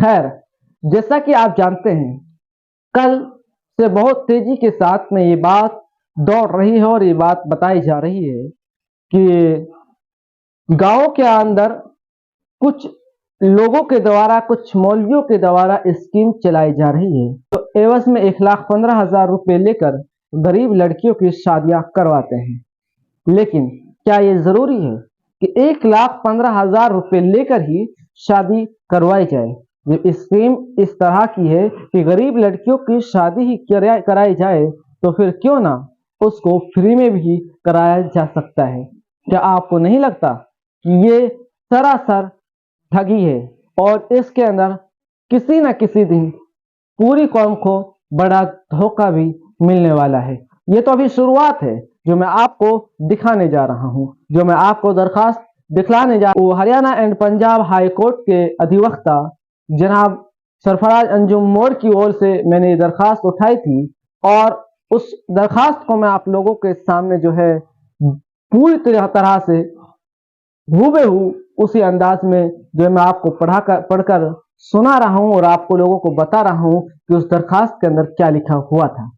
खैर, जैसा कि आप जानते हैं, कल से बहुत तेजी के साथ में ये बात दौड़ रही है और ये बात बताई जा रही है कि गांव के अंदर कुछ लोगों के द्वारा, कुछ मौलवियों के द्वारा स्कीम चलाई जा रही है, तो एवज में 1,15,000 रुपए लेकर गरीब लड़कियों की शादियां करवाते हैं। लेकिन क्या ये जरूरी है कि 1,15,000 रुपए लेकर ही शादी करवाई जाए? जब स्कीम इस तरह की है कि गरीब लड़कियों की शादी ही कराई जाए, तो फिर क्यों ना उसको फ्री में भी कराया जा सकता है। क्या आपको नहीं लगता कि ये सरासर ठगी है और इसके अंदर किसी न किसी दिन पूरी कौम को बड़ा धोखा भी मिलने वाला है? ये तो अभी शुरुआत है जो मैं आपको दिखाने जा रहा हूं, जो मैं आपको दरखास्त दिखलाने जा वो Haryana and Punjab high court के अधिवक्ता जनाब सरफराज अंजुम मोर की ओर से मैंने ये दरखास्त उठाई थी, और उस दरखास्त को मैं आप लोगों के सामने जो है पूरी तरह से हूबहू उसी अंदाज में जो मैं आपको पढ़कर सुना रहा हूं और आपको लोगों को बता रहा हूं कि उस दरखास्त के अंदर क्या लिखा हुआ था।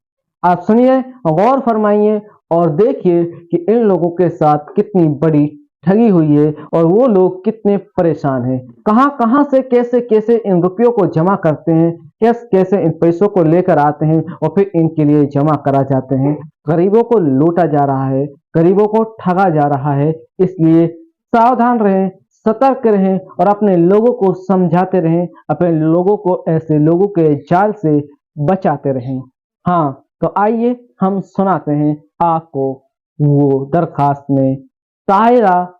आप सुनिए, गौर फरमाइए और देखिए कि इन लोगों के साथ कितनी बड़ी ठगी हुई है और वो लोग कितने परेशान हैं। कहां कहां से कैसे कैसे इन रुपयों को जमा करते हैं, कैसे कैसे इन पैसों को लेकर आते हैं और फिर इनके लिए जमा करा जाते हैं। गरीबों को लूटा जा रहा है, गरीबों को ठगा जा रहा है। इसलिए सावधान रहें, सतर्क रहें और अपने लोगों को समझाते रहें, अपने लोगों को ऐसे लोगों के जाल से बचाते रहें। हाँ, तो आइए हम सुनाते हैं आपको वो दरखास्त में ताहिरा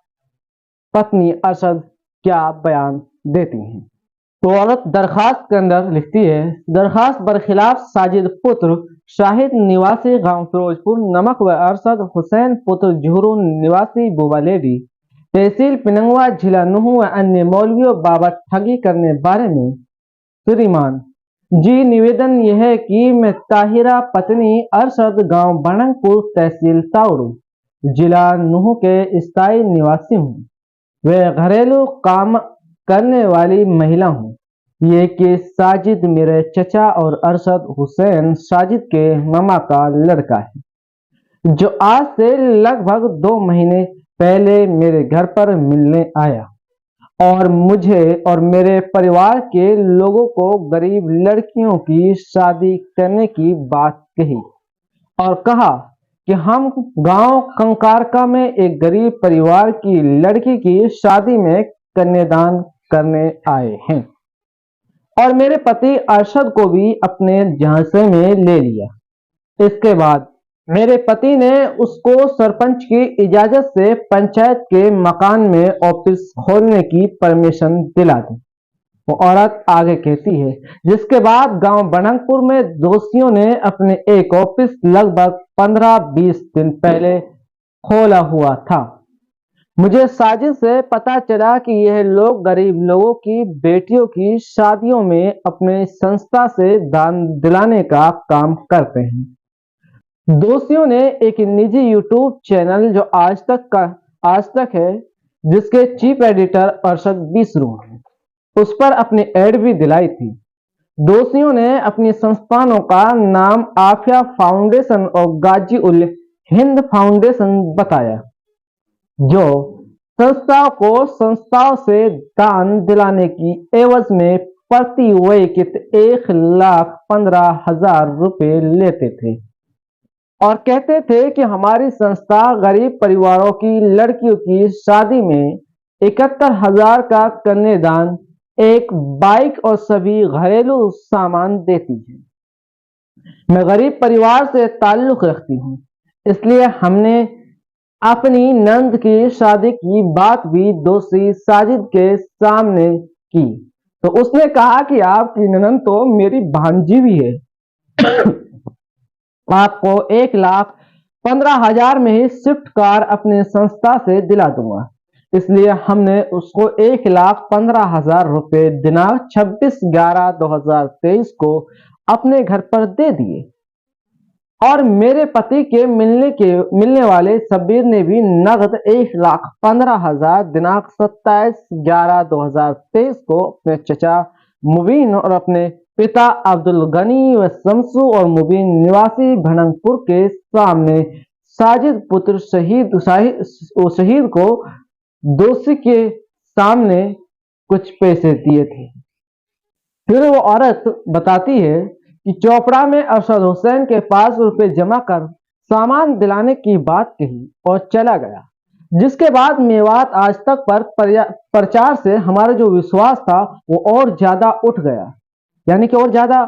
पत्नी अरशद क्या बयान देती हैं। तो औरत दरखास्त के अंदर लिखती है, दरखास्त बरखिलाफ साजिद पुत्र शाहिद निवासी गांव फिरोजपुर नमक व अरशद हुसैन पुत्र जुहरू निवासी बुवालेडी तहसील पिनंगवा जिला नूह व अन्य मौलवियों बाबत ठगी करने बारे में श्रीमान जी निवेदन यह है कि मैं ताहिरा पत्नी अरशद गांव बनंगपुर तहसील ताउरू जिला नूह के स्थायी निवासी हूँ। वह घरेलू काम करने वाली महिला हूँ। ये कि साजिद मेरे चचा और अरशद हुसैन साजिद के मामा का लड़का है, जो आज से लगभग 2 महीने पहले मेरे घर पर मिलने आया और मुझे और मेरे परिवार के लोगों को गरीब लड़कियों की शादी करने की बात कही और कहा कि हम गांव कंकारका में एक गरीब परिवार की लड़की की शादी में कन्यादान करने आए हैं और मेरे पति अरशद को भी अपने झांसे में ले लिया। इसके बाद मेरे पति ने उसको सरपंच की इजाजत से पंचायत के मकान में ऑफिस खोलने की परमिशन दिला दी। वो औरत आगे कहती है, जिसके बाद गांव बनंगपुर में दोषियों ने अपने एक ऑफिस लगभग 15-20 दिन पहले खोला हुआ था। मुझे साजिद से पता चला कि यह लोग गरीब लोगों की बेटियों की शादियों में अपने संस्था से दान दिलाने का काम करते हैं। दोषियों ने एक निजी यूट्यूब चैनल जो आज तक है, जिसके चीफ एडिटर अरशद बिसरू हैं, उस पर अपनी एड भी दिलाई थी। दोषियों ने अपनी संस्थानों का नाम आफिया फाउंडेशन और गाजी उल हिंद फाउंडेशन बताया, जो संस्थाओं से दान दिलाने की एवज में प्रति व्यक्ति 1,15,000 रुपए लेते थे और कहते थे कि हमारी संस्था गरीब परिवारों की लड़कियों की शादी में 71,000 का कन्यादान, एक बाइक और सभी घरेलू सामान देती है। मैं गरीब परिवार से ताल्लुक रखती हूँ, इसलिए हमने अपनी नंद की शादी की बात भी दोषी साजिद के सामने की, तो उसने कहा कि आपकी ननद तो मेरी भांजी भी है, आपको 1,15,000 में ही स्विफ्ट कार अपने संस्था से दिला दूंगा। इसलिए हमने उसको 1,15,000 रुपए दिनांक 26/11/2023 को अपने घर पर दे दिए और मेरे पति के मिलने वाले शब्बीर ने भी नगद 1,15,000 दिनांक 27/11/2023 को अपने चचा मुबीन और अपने पिता अब्दुल गनी व शमसू और मुबीन निवासी भड़ंगपुर के सामने साजिद पुत्र शहीद को दोषी के सामने कुछ पैसे दिए थे। फिर वो औरत बताती है कि चोपड़ा में अरशद हुसैन के पास रुपए जमा कर सामान दिलाने की बात कही और चला गया, जिसके बाद मेवात आज तक पर प्रचार से हमारा जो विश्वास था वो और ज्यादा उठ गया, यानी कि और ज्यादा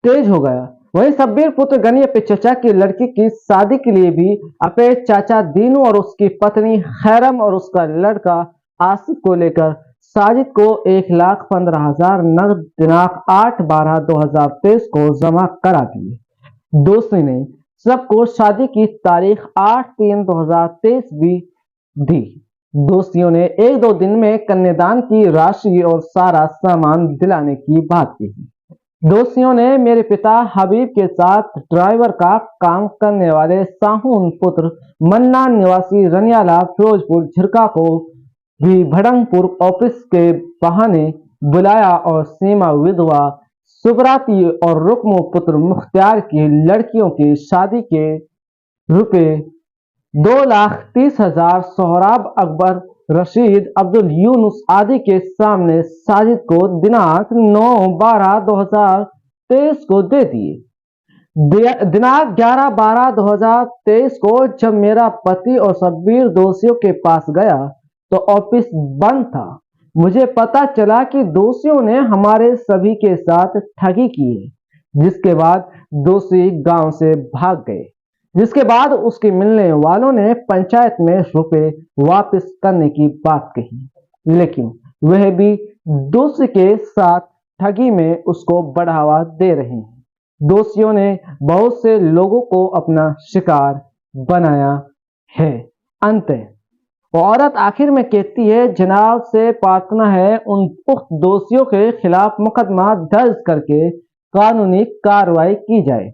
तेज हो गया। वही शब्बीर पुत्र गनी अपने चचा की लड़की की शादी के लिए भी अपने चाचा दीनू और उसकी पत्नी खैरम और उसका लड़का आसिफ को लेकर साजिद को 1,15,000 नगद दिनांक 8/12/2023 को जमा करा दिए। दोषी ने सबको शादी की तारीख 8/3/2023 भी दी। दोषियों ने 1-2 दिन में कन्यादान की राशि और सारा सामान दिलाने की बात कही। दोषियों ने मेरे पिता हबीब के साथ ड्राइवर का काम करने वाले साहून पुत्र मन्ना निवासी रनियाला फिरोजपुर झिरका को भी भड़ंगपुर ऑफिस के बहाने बुलाया और सीमा विधवा सुबराती और रुकमो पुत्र मुख्तियार की लड़कियों की शादी के रुपए 2,30,000 सोहराब अकबर रशीद अब्दुल यूनुस आदि के सामने साजिद को दिनांक 9/12/2023 को दे दिए। दिनांक 11/12/2023 को जब मेरा पति और शब्बीर दोषियों के पास गया तो ऑफिस बंद था। मुझे पता चला कि दोषियों ने हमारे सभी के साथ ठगी की है, जिसके बाद दोषी गांव से भाग गए, जिसके बाद उसके मिलने वालों ने पंचायत में रुपए वापस करने की बात कही, लेकिन वह भी दोषी के साथ ठगी में उसको बढ़ावा दे रहे हैं। दोषियों ने बहुत से लोगों को अपना शिकार बनाया है। अंत औरत आखिर में कहती है, जनाब से प्रार्थना है उन पुख्त दोषियों के खिलाफ मुकदमा दर्ज करके कानूनी कार्रवाई की जाए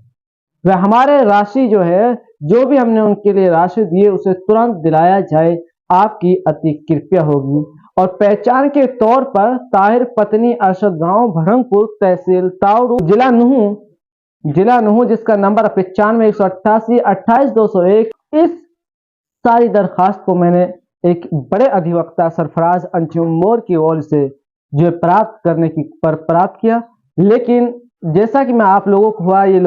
वह हमारे राशि जो भी हमने उनके लिए राशि दी है उसे तुरंत दिलाया जाए, आपकी अति कृपया होगी। और पहचान के तौर पर ताहिर पत्नी अरशद गांव भड़ंगपुर तहसील तावड़ू जिला नुहू जिसका नंबर 95 188 28 201। इस सारी दरखास्त को मैंने एक बड़े अधिवक्ता सरफराज अंजुम मोर की ओर से प्राप्त किया, लेकिन जैसा कि मैं आप लोगों को ये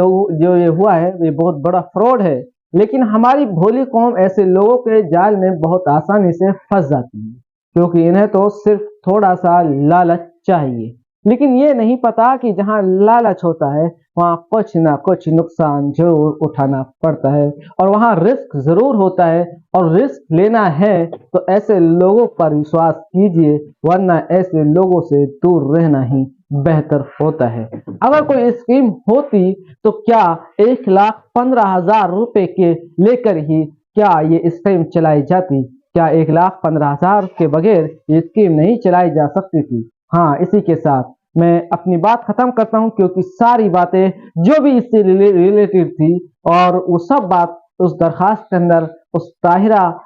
हुआ है ये बहुत बड़ा फ्रॉड है। लेकिन हमारी भोली कौम ऐसे लोगों के जाल में बहुत आसानी से फंस जाती है, क्योंकि इन्हें तो सिर्फ थोड़ा सा लालच चाहिए, लेकिन ये नहीं पता कि जहां लालच होता है वहां कुछ ना कुछ नुकसान जरूर उठाना पड़ता है और वहां रिस्क जरूर होता है। और रिस्क लेना है तो ऐसे लोगों पर विश्वास कीजिए, वरना ऐसे लोगों से दूर रहना ही बेहतर होता है। अगर कोई स्कीम होती तो क्या 1,15,000 रुपए के लेकर ही क्या ये स्कीम चलाई जाती? क्या 1,15,000 के बगैर ये स्कीम नहीं चलाई जा सकती थी? हाँ, इसी के साथ मैं अपनी बात खत्म करता हूं, क्योंकि सारी बातें जो भी इससे रिलेटेड थी और वो सब बात उस दरखास्त के अंदर उस ताहिरा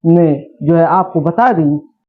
ने आपको बता दी।